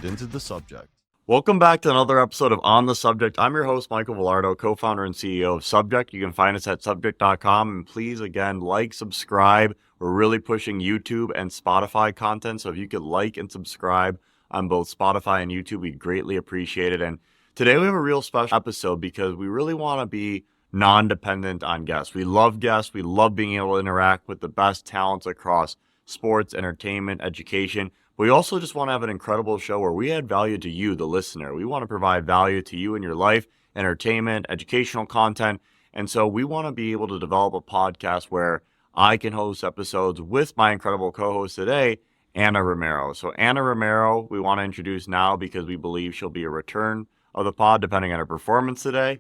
get into the subject. Welcome back to another episode of On the Subject. I'm your host, Michael Vilardo, co-founder and CEO of Subject. You can find us at subject.com. And please, again, like, subscribe. We're really pushing YouTube and Spotify content. So if you could like and subscribe on both Spotify and YouTube, we'd greatly appreciate it. And today we have a real special episode because we really want to be non-dependent on guests. We love guests. We love being able to interact with the best talents across sports, entertainment, education. We also just want to have an incredible show where we add value to you, the listener. We want to provide value to you in your life, entertainment, educational content. And so we want to be able to develop a podcast where I can host episodes with my incredible co-host today, Ana Romero. So Ana Romero, we want to introduce now because we believe she'll be a return of the pod depending on her performance today.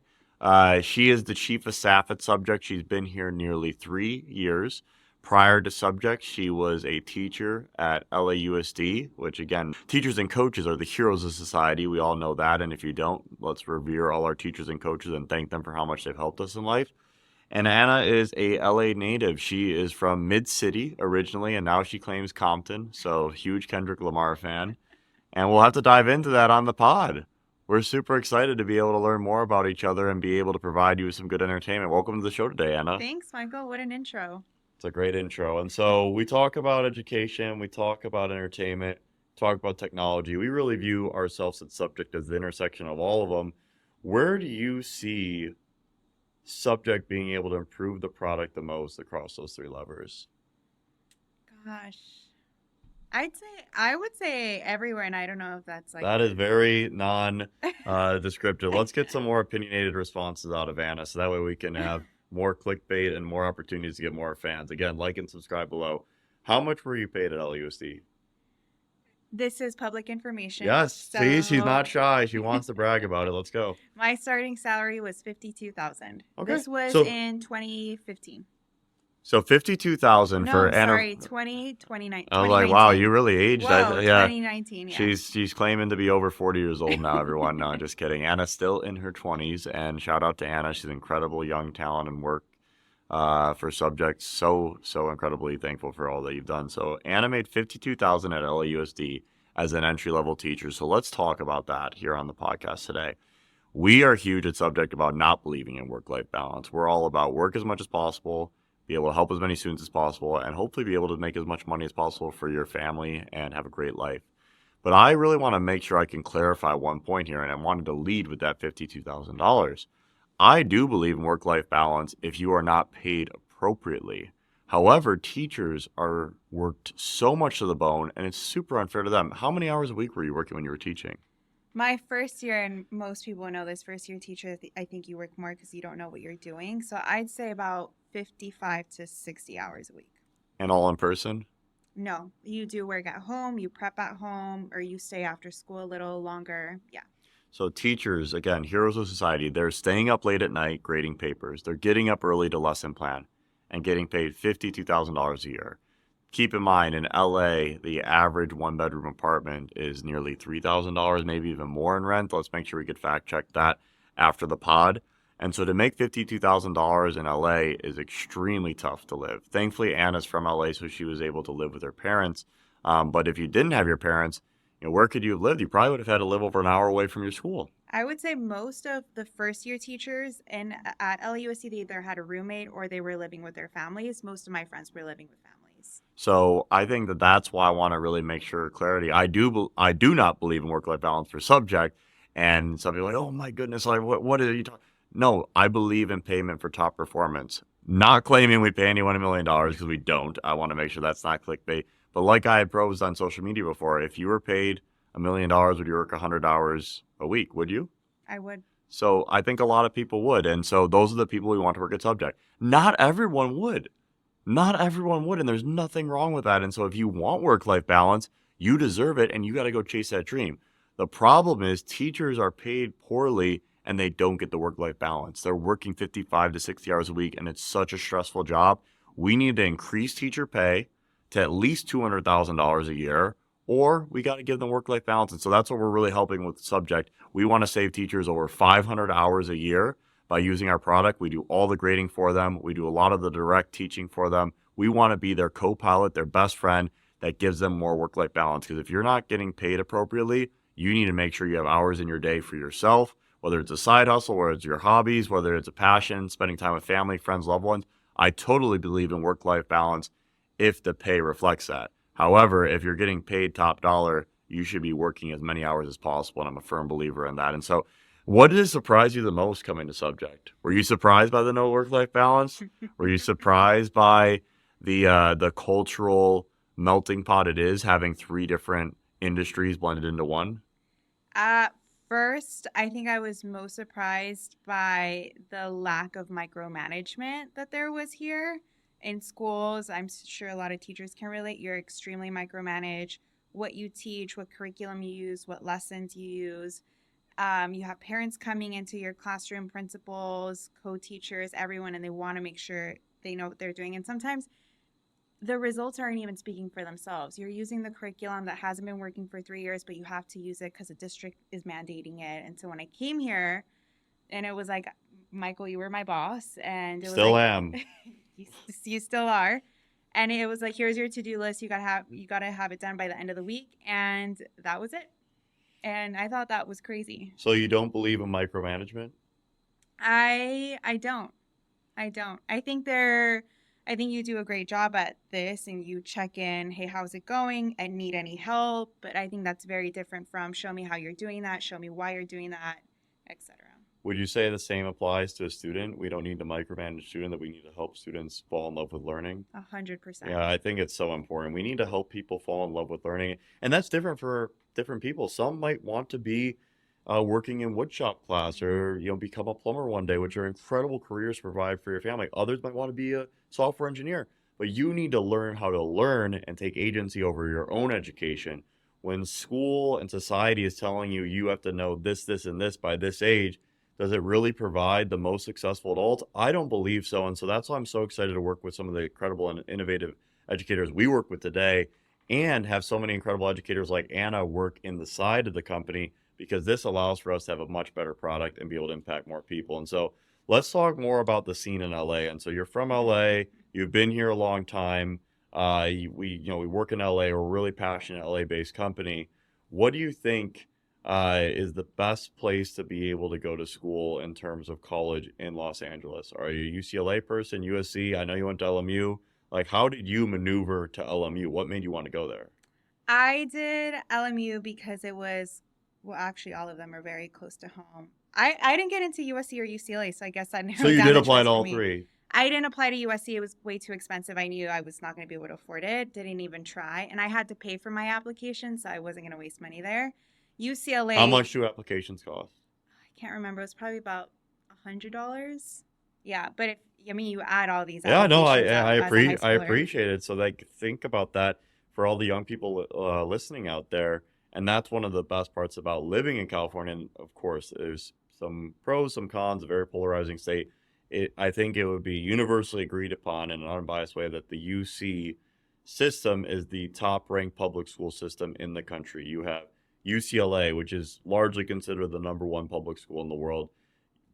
She is the chief of staff at Subject. She's been here nearly 3 years. Prior to Subject, she was a teacher at LAUSD, which again, teachers and coaches are the heroes of society. We all know that. And if you don't, let's revere all our teachers and coaches and thank them for how much they've helped us in life. And Ana is a LA native. She is from Mid-City originally, and now she claims Compton. So huge Kendrick Lamar fan. And we'll have to dive into that on the pod. We're super excited to be able to learn more about each other and be able to provide you with some good entertainment. Welcome to the show today, Ana. Thanks, Michael. What an intro. It's a great intro. And so we talk about education, we talk about entertainment, talk about technology. We really view ourselves at Subject as the intersection of all of them. Where do you see Subject being able to improve the product the most across those three levers? Gosh. I would say everywhere, and I don't know if that's like... That is very non-descriptive. Let's get some more opinionated responses out of Ana so that way we can have more clickbait and more opportunities to get more fans. Again, like and subscribe below. How much were you paid at LAUSD? This is public information. Yes, so... see, she's not shy. She wants to brag about it. Let's go. My starting salary was $52,000. Okay. This was So- in 2015. So $52,000 for Ana. Sorry, 2019. I was like, wow, you really aged. Whoa, Yeah. 2019, yeah. She's claiming to be over 40 years old now, everyone. No, just kidding. Ana's still in her 20s, and shout out to Ana. She's an incredible young talent and work for Subject. So incredibly thankful for all that you've done. So Ana made $52,000 at LAUSD as an entry-level teacher. So let's talk about that here on the podcast today. We are huge at Subject about not believing in work-life balance. We're all about work as much as possible, be able to help as many students as possible, and hopefully be able to make as much money as possible for your family and have a great life. But I really want to make sure I can clarify one point here, and I wanted to lead with that $52,000. I do believe in work-life balance if you are not paid appropriately. However, teachers are worked so much to the bone, and it's super unfair to them. How many hours a week were you working when you were teaching? My first year, and most people know this, first year teacher, I think you work more because you don't know what you're doing. So I'd say about 55 to 60 hours a week. And all in person? No, you do work at home, you prep at home, or you stay after school a little longer. Yeah. So teachers, again, heroes of society, they're staying up late at night grading papers. They're getting up early to lesson plan and getting paid $52,000 a year. Keep in mind, in LA, the average one-bedroom apartment is nearly $3,000, maybe even more in rent. Let's make sure we could fact-check that after the pod. And so to make $52,000 in LA is extremely tough to live. Thankfully, Ana's from LA, so she was able to live with her parents. But if you didn't have your parents, where could you have lived? You probably would have had to live over an hour away from your school. I would say most of the first year teachers at LAUSD, they either had a roommate or they were living with their families. Most of my friends were living with families. So I think that's why I want to really make sure clarity. I do not believe in work-life balance for Subject. And some people are like, oh my goodness, like what are you talking? No, I believe in payment for top performance. Not claiming we pay anyone $1 million because we don't. I want to make sure that's not clickbait. But like I had posed on social media before, if you were paid $1 million, would you work 100 hours a week? Would you? I would. So I think a lot of people would. And so those are the people we want to work at Subject. Not everyone would. Not everyone would. And there's nothing wrong with that. And so if you want work-life balance, you deserve it and you got to go chase that dream. The problem is teachers are paid poorly and they don't get the work-life balance. They're working 55 to 60 hours a week and it's such a stressful job. We need to increase teacher pay to at least $200,000 a year, or we got to give them work-life balance. And so that's what we're really helping with Subject. We want to save teachers over 500 hours a year by using our product. We do all the grading for them. We do a lot of the direct teaching for them. We want to be their co-pilot, their best friend that gives them more work-life balance. Because if you're not getting paid appropriately, You need to make sure you have hours in your day for yourself, whether it's a side hustle, whether it's your hobbies, whether it's a passion, spending time with family, friends, loved ones. I totally believe in work-life balance if the pay reflects that. However, if you're getting paid top dollar, you should be working as many hours as possible, and I'm a firm believer in that. And so, what did surprise you the most coming to Subject? Were you surprised by the no work-life balance? Were you surprised by the cultural melting pot it is, having 3 different industries blended into one? At first, I think I was most surprised by the lack of micromanagement that there was here. In schools, I'm sure a lot of teachers can relate. You're extremely micromanaged. What you teach, what curriculum you use, what lessons you use. You have parents coming into your classroom, principals, co-teachers, everyone, and they want to make sure they know what they're doing. And sometimes the results aren't even speaking for themselves. You're using the curriculum that hasn't been working for 3 years, but you have to use it because the district is mandating it. And so when I came here, and it was like, Michael, you were my boss, and it was Still like, am. you still are. And it was like, here's your to-do list. You gotta have it done by the end of the week, and that was it. And I thought that was crazy. So you don't believe in micromanagement? I don't. I think you do a great job at this, and you check in, hey, how's it going? And need any help? But I think that's very different from show me how you're doing that, show me why you're doing that, etc. Would you say the same applies to a student? We don't need to micromanage a student, that we need to help students fall in love with learning? 100%. Yeah, I think it's so important. We need to help people fall in love with learning. And that's different for different people. Some might want to be working in woodshop class, or become a plumber one day, which are incredible careers to provide for your family. Others might want to be a software engineer. But you need to learn how to learn and take agency over your own education. When school and society is telling you you have to know this, this, and this by this age, does it really provide the most successful adults? I don't believe so. And so that's why I'm so excited to work with some of the incredible and innovative educators we work with today, and have so many incredible educators like Anna work in the side of the company, because this allows for us to have a much better product and be able to impact more people. And so let's talk more about the scene in LA. And so you're from LA, you've been here a long time. We work in LA. We're a really passionate LA-based company. What do you think is the best place to be able to go to school in terms of college in Los Angeles? Are you a UCLA person, USC? I know you went to LMU. Like, how did you maneuver to LMU? What made you want to go there? I did LMU because it was, well, actually, all of them are very close to home. I didn't get into USC or UCLA, so I guess that narrowed So you down did the apply choice to for all me. 3. I didn't apply to USC. It was way too expensive. I knew I was not going to be able to afford it. Didn't even try. And I had to pay for my application, so I wasn't going to waste money there. UCLA. How much do applications cost? I can't remember. It was probably about $100. Yeah, but you add all these Yeah, no, applications up as a high I schooler. appreciate it. So, like, think about that for all the young people listening out there. And that's one of the best parts about living in California. And of course, there's some pros, some cons, a very polarizing state. I think it would be universally agreed upon in an unbiased way that the UC system is the top ranked public school system in the country. You have UCLA, which is largely considered the #1 public school in the world.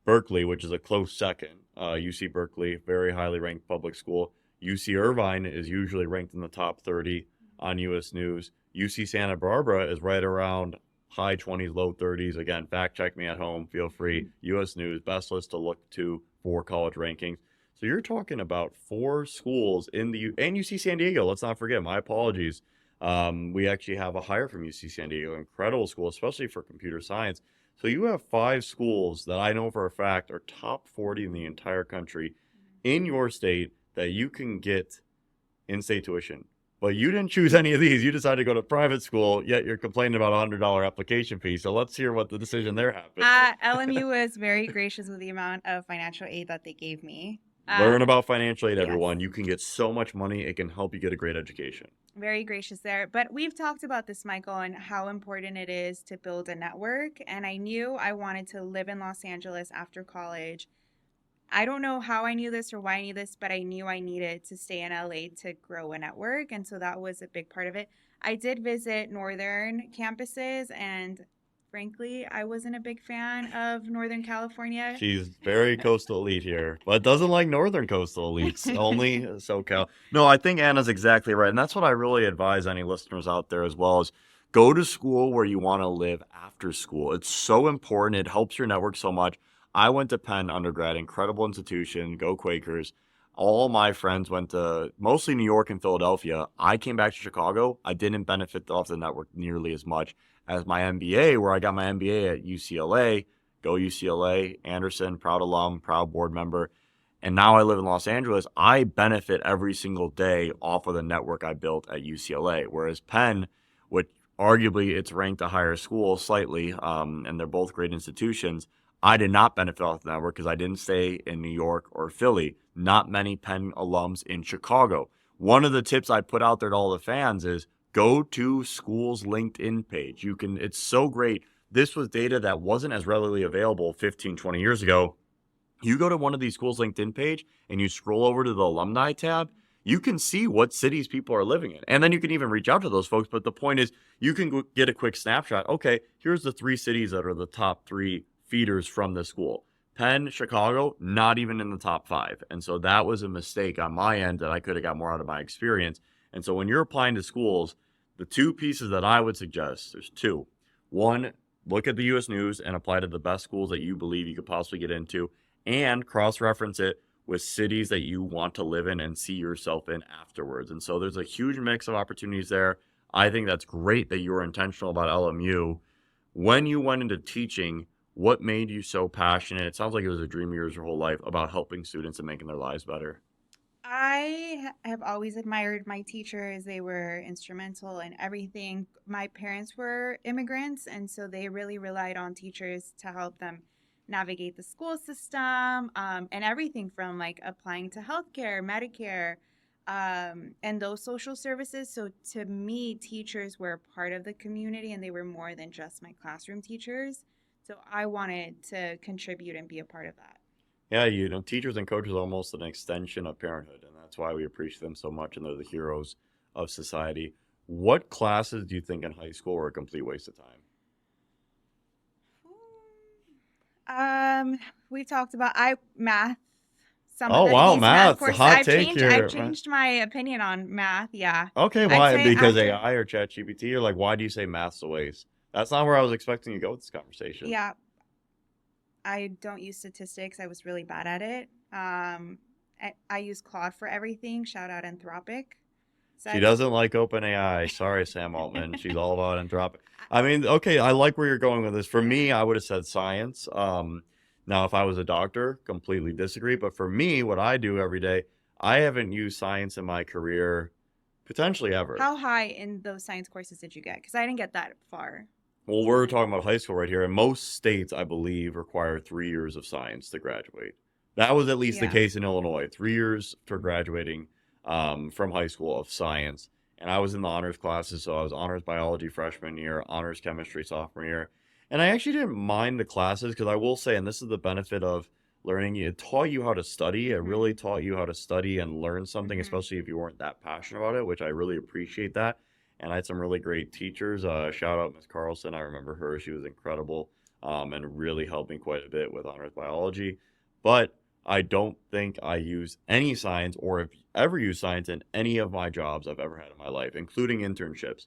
Berkeley, which is a close second. UC Berkeley, very highly ranked public school. UC Irvine is usually ranked in the top 30 on US News. UC Santa Barbara is right around high 20s, low 30s. Again, fact check me at home. Feel free. US News, best list to look to for college rankings. So you're talking about 4 schools in the and UC San Diego. Let's not forget. My apologies. We actually have a hire from UC San Diego. Incredible school, especially for computer science. So you have 5 schools that I know for a fact are top 40 in the entire country in your state that you can get in-state tuition. But you didn't choose any of these. You decided to go to private school, yet you're complaining about a $100 application fee. So let's hear what the decision there happened. LMU was very gracious with the amount of financial aid that they gave me. Learn about financial aid, yes. everyone. You can get so much money. It can help you get a great education. Very gracious there. But we've talked about this, Michael, and how important it is to build a network. And I knew I wanted to live in Los Angeles after college. I don't know how I knew this or why I knew this, but I knew I needed to stay in LA to grow a network. And so that was a big part of it. I did visit northern campuses, and frankly, I wasn't a big fan of Northern California. She's very coastal elite here, but doesn't like northern coastal elites, only SoCal. No, I think Anna's exactly right. And that's what I really advise any listeners out there as well, is Go to school where you want to live after school. It's so important. It helps your network so much. I went to Penn undergrad, incredible institution, go Quakers. All my friends went to mostly New York and Philadelphia. I came back to Chicago. I didn't benefit off the network nearly as much as my MBA, where I got my MBA at UCLA. Go UCLA, Anderson, proud alum, proud board member. And now I live in Los Angeles. I benefit every single day off of the network I built at UCLA. Whereas Penn, which arguably it's ranked a higher school slightly, and they're both great institutions, I did not benefit off the network because I didn't stay in New York or Philly. Not many Penn alums in Chicago. One of the tips I put out there to all the fans is go to school's LinkedIn page. It's so great. This was data that wasn't as readily available 15, 20 years ago. You go to one of these schools' LinkedIn page and you scroll over to the alumni tab, you can see what cities people are living in. And then you can even reach out to those folks. But the point is, you can get a quick snapshot. Okay, here's the 3 cities that are the top 3 feeders from the school. Penn, Chicago, not even in the top 5. And so that was a mistake on my end that I could have got more out of my experience. And so when you're applying to schools, the 2 pieces that I would suggest, there's 2. One, look at the U.S. News and apply to the best schools that you believe you could possibly get into, and cross-reference it with cities that you want to live in and see yourself in afterwards. And so there's a huge mix of opportunities there. I think that's great that you were intentional about LMU. When you went into teaching, what made you so passionate? It sounds like it was a dream of yours your whole life about helping students and making their lives better. I have always admired my teachers. They were instrumental in everything. My parents were immigrants, and so they really relied on teachers to help them navigate the school system, and everything from like applying to healthcare, Medicare, and those social services. So to me, teachers were part of the community and they were more than just my classroom teachers. So I wanted to contribute and be a part of that. Yeah, teachers and coaches are almost an extension of parenthood, and that's why we appreciate them so much, and they're the heroes of society. What classes do you think in high school were a complete waste of time? We talked about math. Some Oh, of wow, these math math. courses. Hot I've take changed. here. I've changed my opinion on math. Yeah, Okay, I'd why? say Because after. AI or ChatGPT, or like, why do you say math's a waste? That's not where I was expecting you to go with this conversation. Yeah, I don't use statistics. I was really bad at it. I use Claude for everything. Shout out Anthropic. So She doesn't like OpenAI. Sorry, Sam Altman. She's all about Anthropic. I mean, okay, I like where you're going with this. For me, I would have said science. Now, if I was a doctor, completely disagree. But for me, what I do every day, I haven't used science in my career potentially ever. How high in those science courses did you get? Because I didn't get that far. Well, we're talking about high school right here. And most states, I believe, require 3 years of science to graduate. That was at least the case in Illinois. 3 years for graduating from high school of science. And I was in the honors classes, so I was honors biology freshman year, honors chemistry sophomore year. And I actually didn't mind the classes because I will say, and this is the benefit of learning, it taught you how to study. It really taught you how to study and learn something, especially if you weren't that passionate about it, which I really appreciate that. And I had some really great teachers. Shout out Miss Carlson. I remember her. She was incredible and really helped me quite a bit with honors biology. But I don't think I use any science or have ever used science in any of my jobs I've ever had in my life, including internships.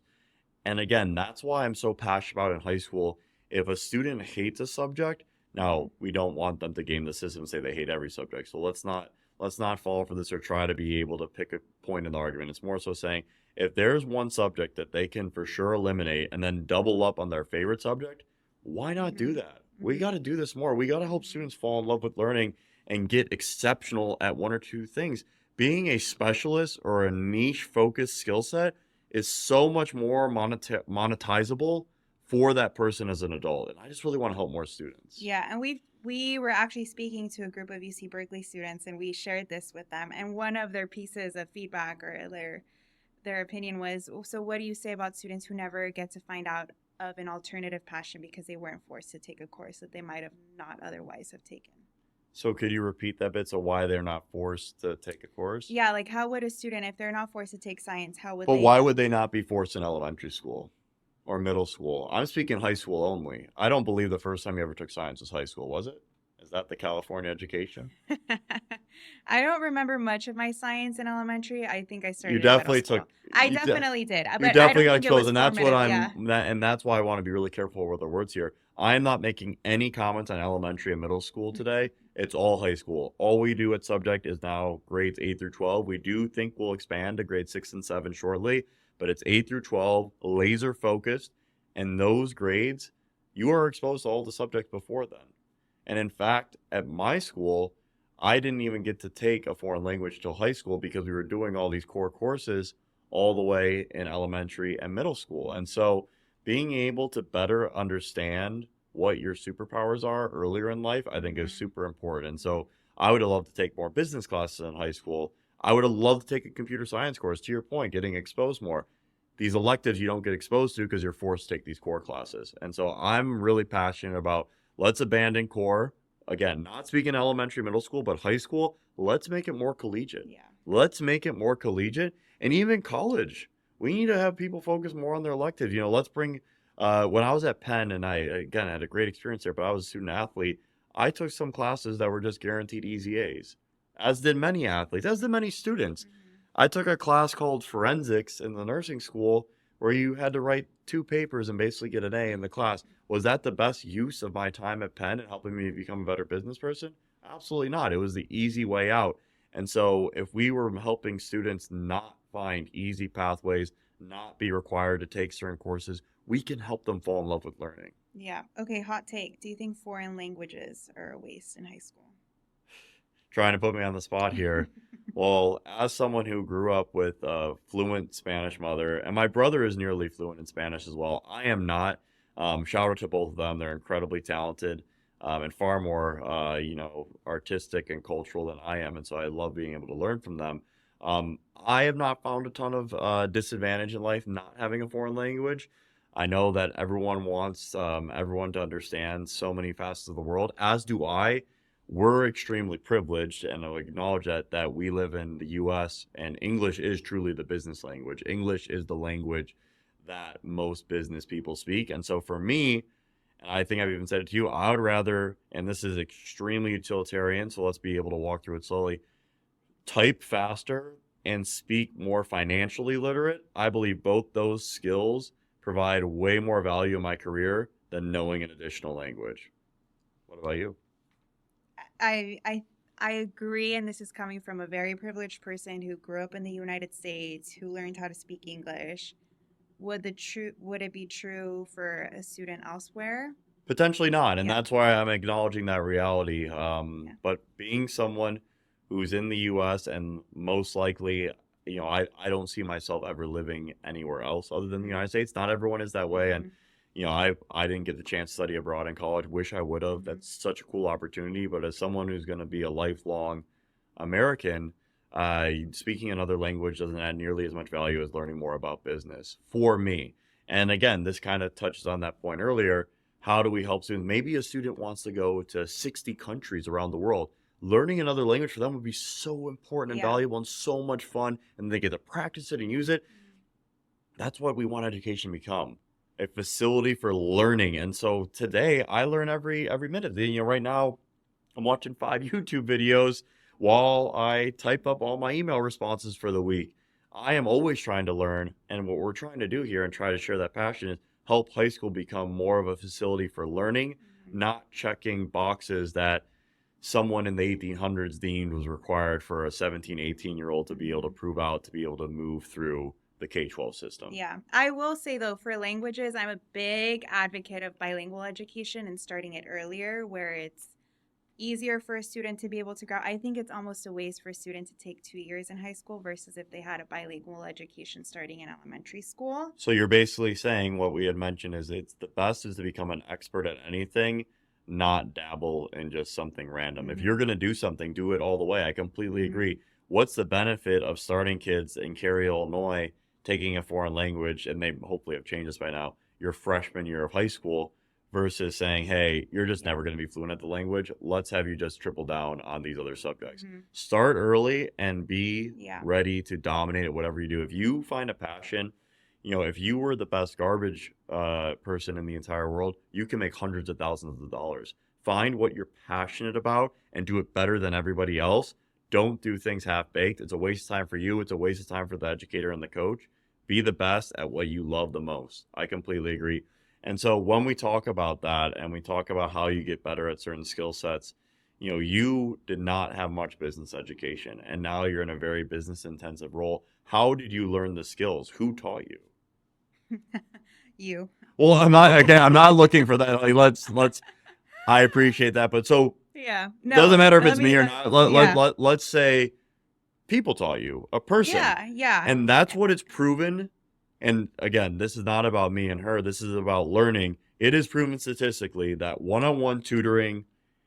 And again, that's why I'm so passionate about it in high school. If a student hates a subject, now we don't want them to game the system and say they hate every subject. So let's not fall for this or try to be able to pick a point in the argument. It's more so saying if there's one subject that they can for sure eliminate and then double up on their favorite subject, why not do that? We got to do this more. We got to help students fall in love with learning and get exceptional at 1 or 2 things. Being a specialist or a niche focused skill set is so much more monetizable for that person as an adult. And I just really want to help more students. Yeah, and we were actually speaking to a group of UC Berkeley students, and we shared this with them. And one of their pieces of feedback or their opinion was, so what do you say about students who never get to find out of an alternative passion because they weren't forced to take a course that they might have not otherwise have taken? So could you repeat that bit? So why they're not forced to take a course? Yeah, like how would a student, if they're not forced to take science, how would But they? why would they not be forced in elementary school or middle school? I'm speaking high school only. I don't believe the first time you ever took science was high school, was it? Is that the California education? I don't remember much of my science in elementary. I think I You started in middle definitely school. took I you de- definitely did, you but I definitely don't got think it exposed, was and that's what formative. Yeah. and that's why I want to be really careful with our words here. I am not making any comments on elementary and middle school today. It's all high school. All we do at Subject is now grades 8 through 12. We do think we'll expand to grades 6 and 7 shortly, but it's 8 through 12, laser focused, and those grades, you are exposed to all the subjects before then. And in fact, at my school, I didn't even get to take a foreign language till high school because we were doing all these core courses all the way in elementary and middle school. And so being able to better understand what your superpowers are earlier in life, I think is Mhm. super important. And so I would have loved to take more business classes in high school. I would have loved to take a computer science course, to your point, getting exposed more. These electives you don't get exposed to because you're forced to take these core classes. And so I'm really passionate about let's abandon core. Again, not speaking elementary, middle school, but high school. Let's make it more collegiate. Yeah. Let's make it more collegiate. And even college. We need to have people focus more on their electives. Let's bring when I was at Penn, and I again had a great experience there, but I was a student athlete. I took some classes that were just guaranteed easy A's, as did many athletes, as did many students. Mhm. I took a class called forensics in the nursing school where you had to write 2 papers and basically get an A in the class. Was that the best use of my time at Penn and helping me become a better business person? Absolutely not. It was the easy way out. And so if we were helping students not find easy pathways, not be required to take certain courses, we can help them fall in love with learning. Yeah. Okay, hot take. Do you think foreign languages are a waste in high school? Trying to put me on the spot here. Well, as someone who grew up with a fluent Spanish mother, and my brother is nearly fluent in Spanish as well, I am not. Shout out to both of them. They're incredibly talented and far more, artistic and cultural than I am. And so I love being able to learn from them. I have not found a ton of disadvantage in life not having a foreign language. I know that everyone wants everyone to understand so many facets of the world, as do I. We're extremely privileged, and I'll acknowledge that we live in the US and English is truly the business language. English is the language that most business people speak. And so for me, and I think I've even said it to you, I would rather, and this is extremely utilitarian, so let's be able to walk through it slowly, type faster and speak more financially literate. I believe both those skills provide way more value in my career than knowing an additional language. What about you? I I I agree, and this is coming from a very privileged person who grew up in the United States, who learned how to speak English. Would it be true for a student elsewhere? Potentially not, and Yeah. that's why I'm acknowledging that reality. Yeah. But being someone who's in the U.S. and most likely, I don't see myself ever living anywhere else other than the United States. Not everyone is that way, and Mhm. I didn't get the chance to study abroad in college. Wish I would have. Mhm. That's such a cool opportunity. But as someone who's going to be a lifelong American, speaking another language doesn't add nearly as much value as learning more about business for me. And again, this kind of touches on that point earlier. How do we help students? Maybe a student wants to go to 60 countries around the world. Learning another language for them would be so important and Yeah. valuable and so much fun, and they get to practice it and use it. That's what we want education to become, a facility for learning. And so today I learn every minute. Right now I'm watching 5 YouTube videos while I type up all my email responses for the week. I am always trying to learn, and what we're trying to do here and try to share that passion is help high school become more of a facility for learning, Mhm. not checking boxes that someone in the 1800s deemed was required for a 17, 18-year-old to be able to Mhm. prove out, to be able to move through the K-12 system. Yeah. I will say though, for languages, I'm a big advocate of bilingual education and starting it earlier where it's easier for a student to be able to grow. I think it's almost a waste for a student to take 2 years in high school versus if they had a bilingual education starting in elementary school. So you're basically saying what we had mentioned is it's the best is to become an expert at anything, not dabble in just something random. If you're Mhm. going to do something, do it all the way. I completely Mhm. agree. What's the benefit of starting kids in Cary, Illinois, taking a foreign language, and they hopefully have changed this by now, your freshman year of high school, versus saying, hey, you're just Yeah. never going to be fluent at the language. Let's have you just triple down on these other subjects. Mhm. Start early and be Yeah. ready to dominate at whatever you do. If you find a passion, if you were the best garbage person in the entire world, you can make hundreds of thousands of dollars. Find what you're passionate about and do it better than everybody else. Don't do things half-baked. It's a waste of time for you. It's a waste of time for the educator and the coach. Be the best at what you love the most. I completely agree. And so when we talk about that and we talk about how you get better at certain skill sets, you did not have much business education and now you're in a very business intensive role. How did you learn the skills? Who taught you? You. Well, I'm not looking for that. Like, let's I appreciate that. But so Yeah. No. doesn't matter if let it's me- me or let- not. yeah. Let's say people taught you, a person. Yeah. And that's what it's proven. And again, this is not about me and her. This is about learning. It is proven statistically that one-on-one tutoring,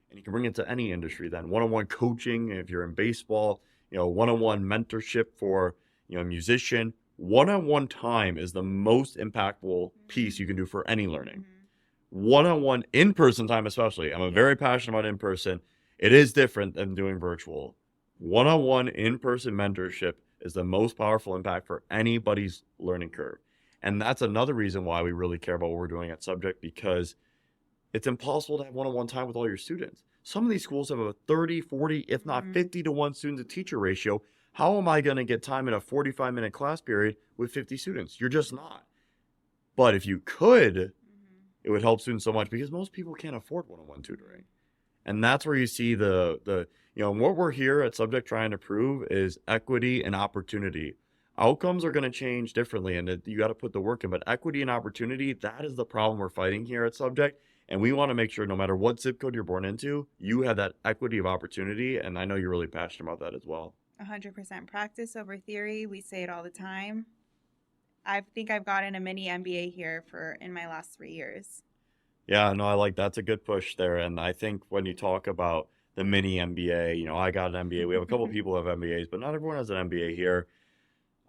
and you can bring it to any industry then, one-on-one coaching, if you're in baseball, one-on-one mentorship for, a musician, one-on-one time is the most impactful piece you can do for any learning. One-on-one in-person time, especially. I'm very passionate about in-person. It is different than doing virtual. One-on-one in-person mentorship is the most powerful impact for anybody's learning curve. And that's another reason why we really care about what we're doing at Subject, because it's impossible to have one-on-one time with all your students. Some of these schools have a 30, 40, if not 50 to 1 student to teacher ratio. How am I going to get time in a 45-minute class period with 50 students? You're just not. But if you could, it would help students so much because most people can't afford one-on-one tutoring. And that's where you see the what we're here at Subject trying to prove is equity and opportunity. Outcomes are going to change differently and you got to put the work in, but equity and opportunity, that is the problem we're fighting here at Subject. And we want to make sure no matter what zip code you're born into, you have that equity of opportunity. And I know you're really passionate about that as well. 100% practice over theory. We say it all the time. I think I've gotten a mini MBA here in my last 3 years. Yeah, no, I like that's a good push there. And I think when you talk about the mini MBA, I got an MBA. We have a couple of people who have MBAs, but not everyone has an MBA here.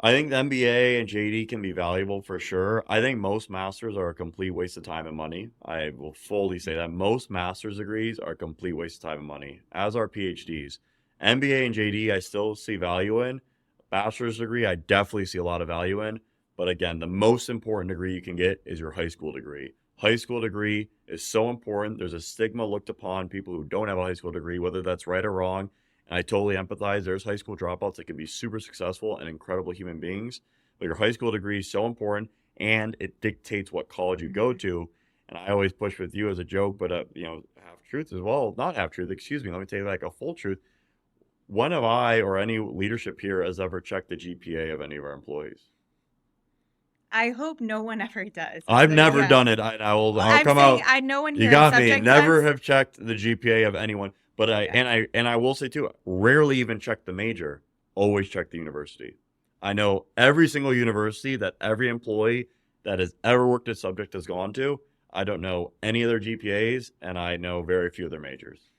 I think the MBA and JD can be valuable for sure. I think most masters are a complete waste of time and money. I will fully say that most master's degrees are a complete waste of time and money, as are PhDs. MBA and JD, I still see value in. Bachelor's degree, I definitely see a lot of value in. But again, the most important degree you can get is your high school degree. High school degree is so important. There's a stigma looked upon people who don't have a high school degree, whether that's right or wrong. And I totally empathize. There's high school dropouts that can be super successful and incredible human beings. But your high school degree is so important, and it dictates what college you go to. And I always push with you as a joke, but half truth as well. Not half truth, excuse me. Let me tell you like a full truth. When have I or any leadership here has ever checked the GPA of any of our employees? I hope no one ever does. I've never done it. I'll come out. I know one here. You got me. Never have checked the GPA of anyone. But I will say too, rarely even check the major. Always check the university. I know every single university that every employee that has ever worked at Subject has gone to. I don't know any of their GPAs, and I know very few of their majors.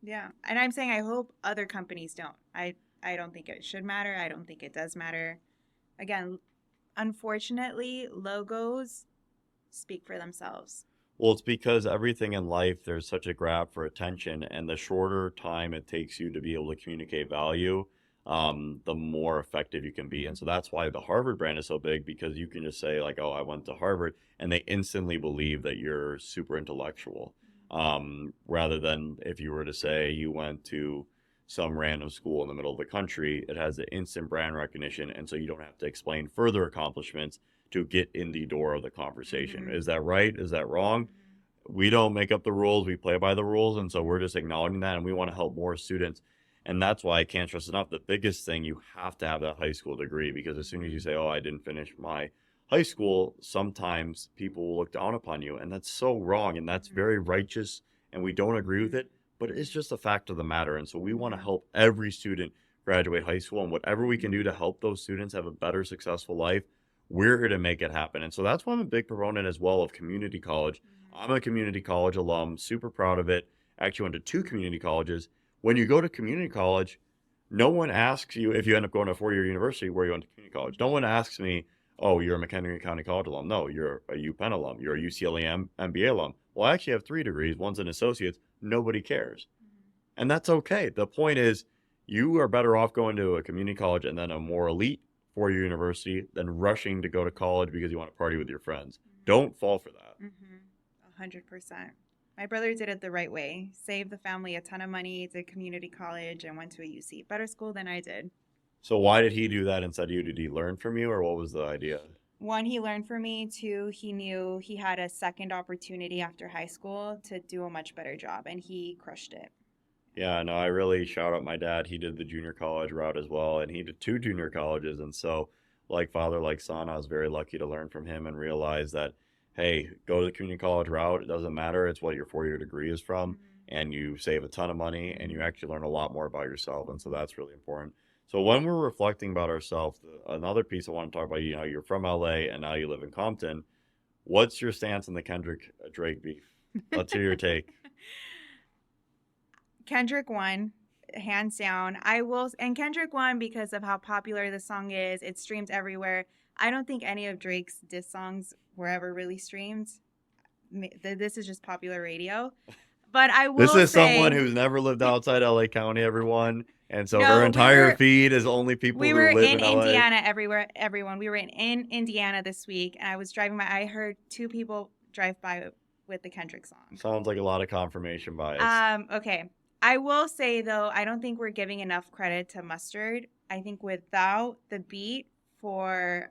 Yeah, and I'm saying I hope other companies don't. I don't think it should matter. I don't think it does matter. Again, unfortunately, logos speak for themselves. Well, it's because everything in life, there's such a grab for attention, and the shorter time it takes you to be able to communicate value, the more effective you can be. And so that's why the Harvard brand is so big, because you can just say like, oh, I went to Harvard, and they instantly believe that you're super intellectual. Rather than if you were to say you went to some random school in the middle of the country, it has the instant brand recognition. And so you don't have to explain further accomplishments to get in the door of the conversation. Is that right? Is that wrong? We don't make up the rules. We play by the rules. And so we're just acknowledging that, and we want to help more students. And that's why I can't stress enough. The biggest thing, you have to have that high school degree, because as soon as you say, oh, I didn't finish my high school, sometimes people will look down upon you. And that's so wrong. And that's very righteous. And we don't agree with it, but it's just a fact of the matter. And so we want to help every student graduate high school, and whatever we can do to help those students have a better, successful life, we're here to make it happen. And so that's why I'm a big proponent as well of community college. I'm a community college alum, super proud of it. Actually went to 2 community colleges. When you go to community college, no one asks you, if you end up going to a 4-year university, where you went to community college. No one asks me, oh, you're a McHenry County College alum. No, you're a UPenn alum. You're a UCLA MBA alum. Well, I actually have 3 degrees. One's an associate's. Nobody cares. And that's okay. The point is, you are better off going to a community college and then a more elite 4-year university than rushing to go to college because you want to party with your friends. Don't fall for that. 100%. My brother did it the right way. Saved the family a ton of money, did community college, and went to a UC. Better school than I did. So why did he do that instead of you? Did he learn from you, or what was the idea? One, he learned from me. Two, he knew he had a second opportunity after high school to do a much better job, and he crushed it. Yeah, no, I really shout out my dad. He did the junior college route as well, and he did two junior colleges. And so, like father, like son, I was very lucky to learn from him and realize that, hey, go to the community college route. It doesn't matter. It's what your 4 year degree is from, and you save a ton of money, and you actually learn a lot more about yourself. And so that's really important. So when we're reflecting about ourselves, another piece I want to talk about, you're from LA and now you live in Compton. What's your stance on the Kendrick Drake beef? Let's hear your take. Kendrick won, hands down. And Kendrick won because of how popular the song is. It streams everywhere. I don't think any of Drake's diss songs were ever really streamed. This is just popular radio. But I will This is say, someone who's never lived outside LA County, everyone. And so No, her we entire were- feed is only people we who were live in in LA. Indiana everyone. We were in Indiana this week, and I was driving by. I heard two people drive by with the Kendrick song. Sounds like a lot of confirmation bias. Okay. I will say, though, I don't think we're giving enough credit to Mustard. I think without the beat for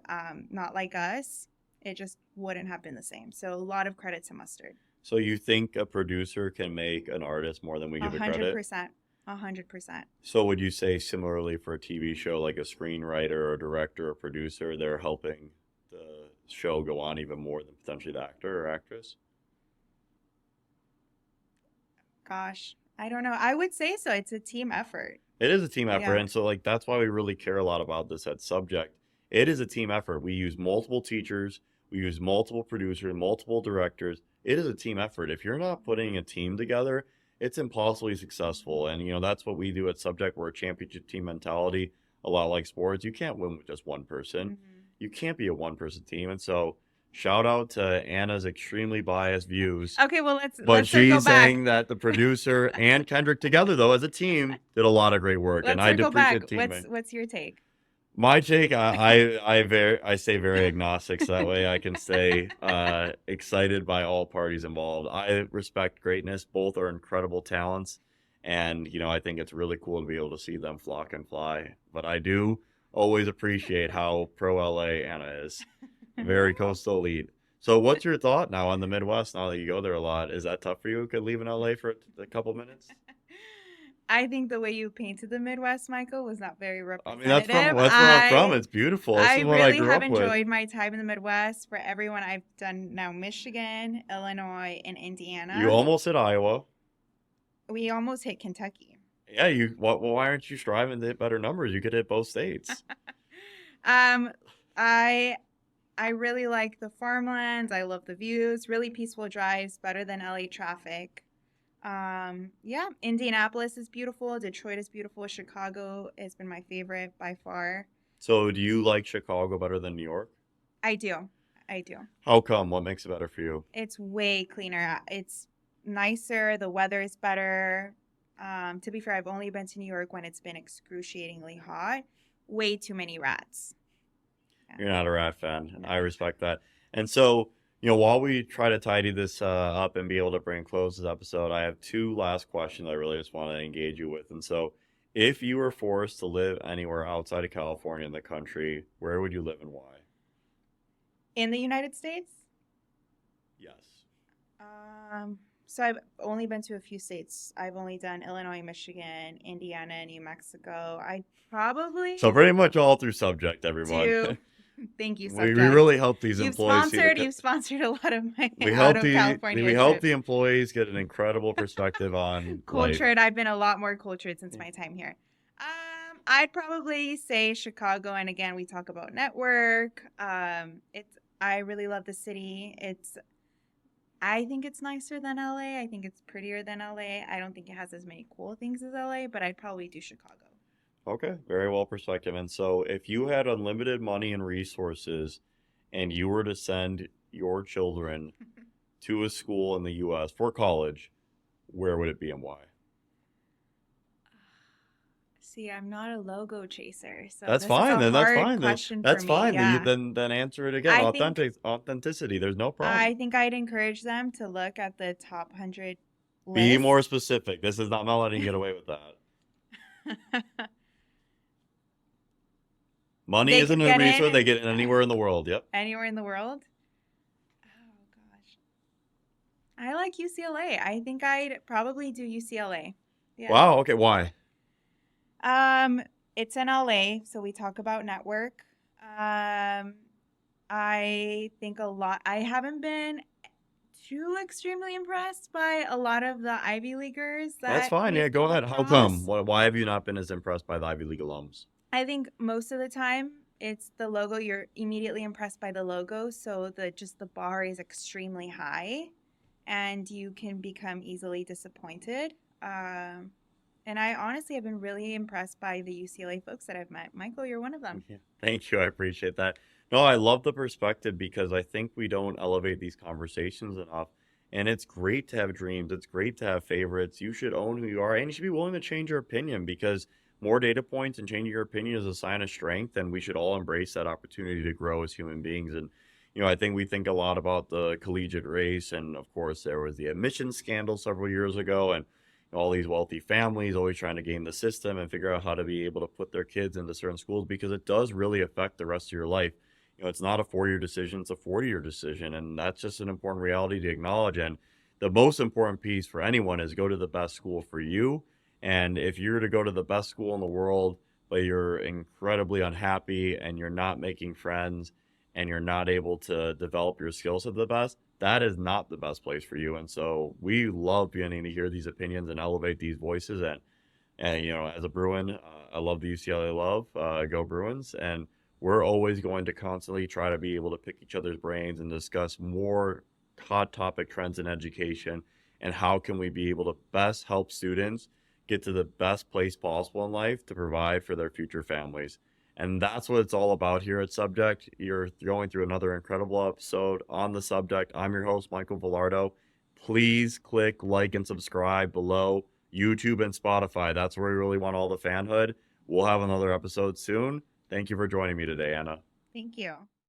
Not Like Us, it just wouldn't have been the same. So a lot of credit to Mustard. So you think a producer can make an artist more than we give it credit? 100%. 100%. So would you say similarly for a TV show, like a screenwriter or a director or producer, they're helping the show go on even more than potentially the actor or actress? Gosh, I don't know. I would say so. It's a team effort. It is a team effort. Yeah. And so like that's why we really care a lot about this at Subject. It is a team effort. We use multiple teachers, we use multiple producers, multiple directors. It is a team effort. If you're not putting a team together, it's impossibly successful. And that's what we do at Subject. We're a championship team mentality, a lot like sports. You can't win with just one person. Mm-hmm. You can't be a one-person team. And so shout out to Anna's extremely biased views. Okay, well, But let's circle she's back. saying that the producer and Kendrick together, though, as a team, did a lot of great work. Let's and I circle appreciate back. teaming. What's your take? My take, I stay very agnostic, so that way I can stay excited by all parties involved. I respect greatness. Both are incredible talents. And, I think it's really cool to be able to see them flock and fly. But I do always appreciate how pro LA Anna is. Very coastal elite. So what's your thought now on the Midwest now that you go there a lot? Is that tough for you? Could leave in LA for a couple minutes? I think the way you painted the Midwest, Michael, was not very I representative. mean, that's where I'm from. It's beautiful. This I is what really grew have up with. enjoyed my time in the Midwest. For everyone, I've done now Michigan, Illinois, and Indiana. You almost hit Iowa. We almost hit Kentucky. Yeah, why aren't you striving to hit better numbers? You could hit both states. I really like the farmlands. I love the views. Really peaceful drives, better than LA traffic. Yeah, Indianapolis is beautiful. Detroit is beautiful. Chicago has been my favorite by far. So do you like Chicago better than New York? I do. How come? What makes it better for you? It's way cleaner. It's nicer. The weather is better. To be fair, I've only been to New York when it's been excruciatingly hot. Way too many rats. Yeah. You're not a rat fan. I respect that. And so, while we try to tidy this up and be able to bring close this episode, I have two last questions I really just want to engage you with. And so, if you were forced to live anywhere outside of California in the country, where would you live and why? In the United States? Yes. So I've only been to a few states. I've only done Illinois, Michigan, Indiana, New Mexico. I probably So pretty much all through Subject, everyone. do. Thank you, We Subject. really help these employees. You've sponsored a lot of my We out help of California we help trips. the employees get an incredible perspective on life. Cultured. I've been a lot more cultured since my time here. I'd probably say Chicago, and again, we talk about network. I really love the city. I think it's nicer than LA. I think it's prettier than LA. I don't think it has as many cool things as LA, but I'd probably do Chicago. Okay, very well perspective. And so if you had unlimited money and resources and you were to send your children to a school in the US for college, where would it be and why? See, I'm not a logo chaser, so That's this is fine. a Then that's hard fine. question for That's me. fine. Yeah. Then answer it again. I think Authenticity. There's no problem. I think I'd encourage them to look at the top 100 Be list. more specific. This is not letting you get away with that. Money They isn't could a get resource. in They get in anywhere in the world. Yep. anywhere in the world. Oh gosh. I like UCLA. I think I'd probably do UCLA. Yeah. Wow. Okay. Why? Um, it's in LA, so we talk about network. I think a lot. I haven't been too extremely impressed by a lot of the Ivy Leaguers That's that fine. we've Yeah. Go come ahead. How come? across. Why have you not been as impressed by the Ivy League alums? I think most of the time it's the logo. You're immediately impressed by the logo, so the bar is extremely high, and you can become easily disappointed. And I honestly have been really impressed by the UCLA folks that I've met. Michael, you're one of them. Yeah. Thank you. I appreciate that. No, I love the perspective because I think we don't elevate these conversations enough. And it's great to have dreams. It's great to have favorites. You should own who you are and you should be willing to change your opinion because more data points and changing your opinion is a sign of strength. And we should all embrace that opportunity to grow as human beings. And, I think we think a lot about the collegiate race. And of course, there was the admissions scandal several years ago. And all these wealthy families always trying to game the system and figure out how to be able to put their kids into certain schools because it does really affect the rest of your life. It's not a 4-year decision, it's a 40-year decision. And that's just an important reality to acknowledge. And the most important piece for anyone is go to the best school for you. And if you're to go to the best school in the world, but you're incredibly unhappy and you're not making friends and you're not able to develop your skills at the best, that is not the best place for you. And so we love beginning to hear these opinions and elevate these voices. And as a Bruin, I love the UCLA love. Go Bruins. And we're always going to constantly try to be able to pick each other's brains and discuss more hot topic trends in education and how can we be able to best help students get to the best place possible in life to provide for their future families. And that's what it's all about here at Subject. You're going through another incredible episode on the subject. I'm your host, Michael Vilardo. Please click like and subscribe below YouTube and Spotify. That's where we really want all the fanhood. We'll have another episode soon. Thank you for joining me today, Anna. Thank you.